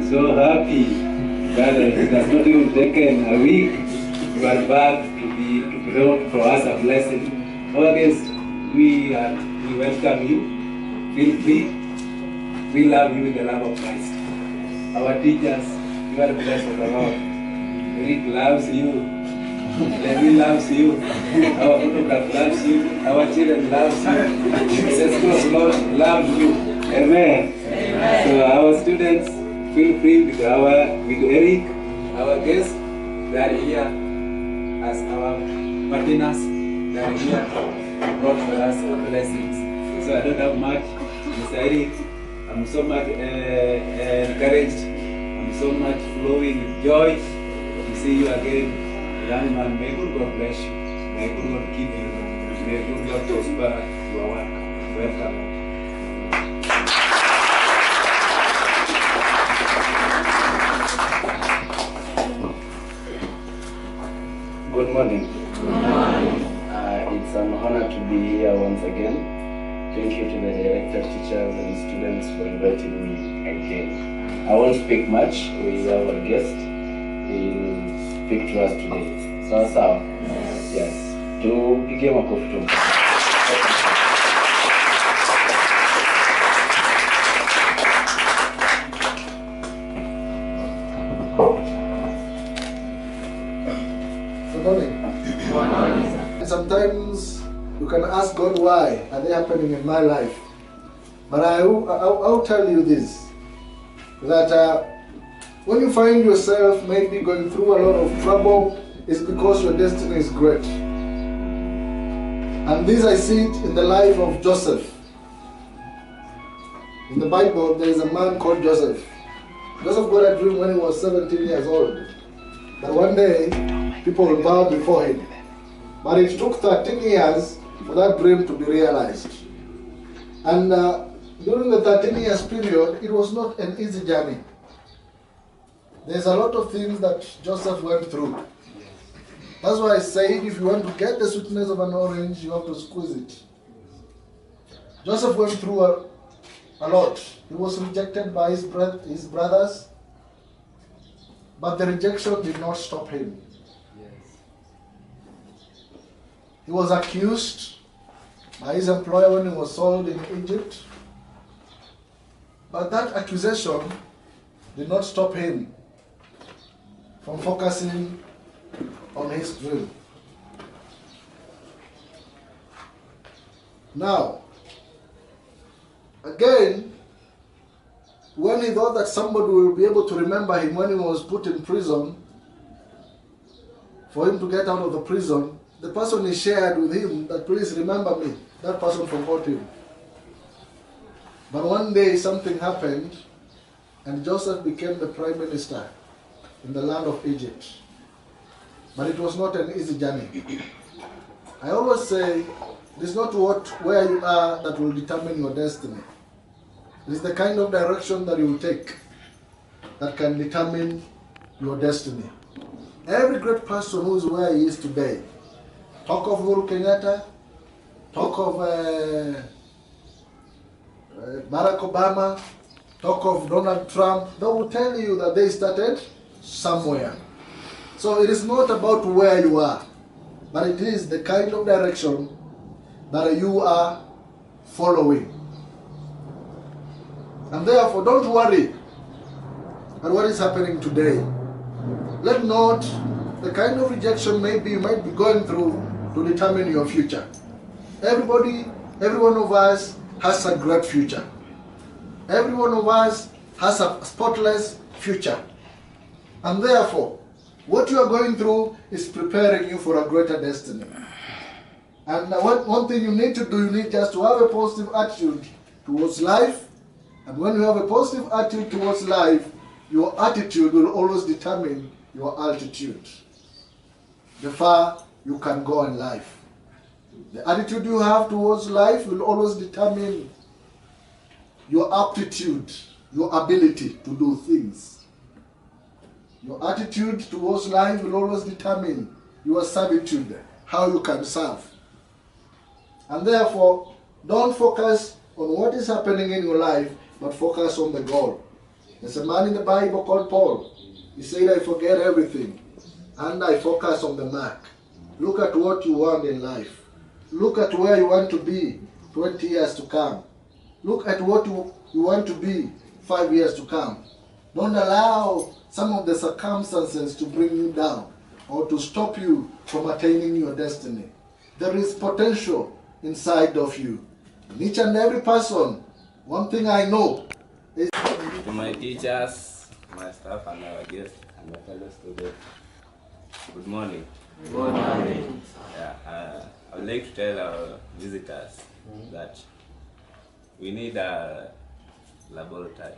so happy that it has not even taken a week. You are back to bring for us a blessing. Our guests, we welcome you. Feel free. We love you with the love of Christ. Our teachers, you are blessed of the Lord. Rick loves you. Levi loves you. Our photograph loves you. Our children loves you. Jesus Lord loves you. Amen. Amen. So our students, feel free with Eric, our guests. They are here as our partners. They are here brought for us blessings. So I don't have much. Mr. Eric, I'm so much encouraged. I'm so much flowing with joy to see you again. Young man, may good God bless you. May good God keep you. May good God prosper your work. Welcome. Good morning. Good morning. It's an honor to be here once again. Thank you to the director, teachers, and students for inviting me again. I won't speak much. We have a guest. He'll speak to us today. So, yes. To begin a question. Good morning. And sometimes you can ask God, why are they happening in my life? But I'll tell you this, that when you find yourself maybe going through a lot of trouble, it's because your destiny is great. And this I see it in the life of Joseph. In the Bible, there is a man called Joseph. Joseph got a dream when he was 17 years old. That one day, people will bow before him. But it took 13 years for that dream to be realized. And during the 13 years period, it was not an easy journey. There's a lot of things that Joseph went through. That's why I said, if you want to get the sweetness of an orange, you have to squeeze it. Joseph went through a lot. He was rejected by his brothers, but the rejection did not stop him. He was accused by his employer when he was sold in Egypt, but that accusation did not stop him from focusing on his dream. Now, again, when he thought that somebody will be able to remember him when he was put in prison, for him to get out of the prison, the person he shared with him that, please remember me, that person forgot him. But one day something happened and Joseph became the prime minister in the land of Egypt. But it was not an easy journey. I always say, it is not where you are that will determine your destiny. It is the kind of direction that you will take that can determine your destiny. Every great person who is where he is today, talk of Uhuru Kenyatta, talk of Barack Obama, talk of Donald Trump, they will tell you that they started somewhere. So it is not about where you are, but it is the kind of direction that you are following. And therefore, don't worry at what is happening today. Let not the kind of rejection maybe you might be going through to determine your future. Every one of us has a great future. Every one of us has a spotless future. And therefore, what you are going through is preparing you for a greater destiny. And one thing you need to do, you need just to have a positive attitude towards life. And when you have a positive attitude towards life, your attitude will always determine your altitude, the far you can go in life. The attitude you have towards life will always determine your aptitude, your ability to do things. Your attitude towards life will always determine your servitude, how you can serve. And therefore, don't focus on what is happening in your life, but focus on the goal. There's a man in the Bible called Paul. He said, I forget everything and I focus on the mark. Look at what you want in life. Look at where you want to be 20 years to come. Look at what you want to be 5 years to come. Don't allow some of the circumstances to bring you down or to stop you from attaining your destiny. There is potential inside of you. In each and every person, one thing I know is... To my teachers, my staff, and our guests, and my fellow students, good morning. Good morning. Yeah, I would like to tell our visitors that we need a laboratory.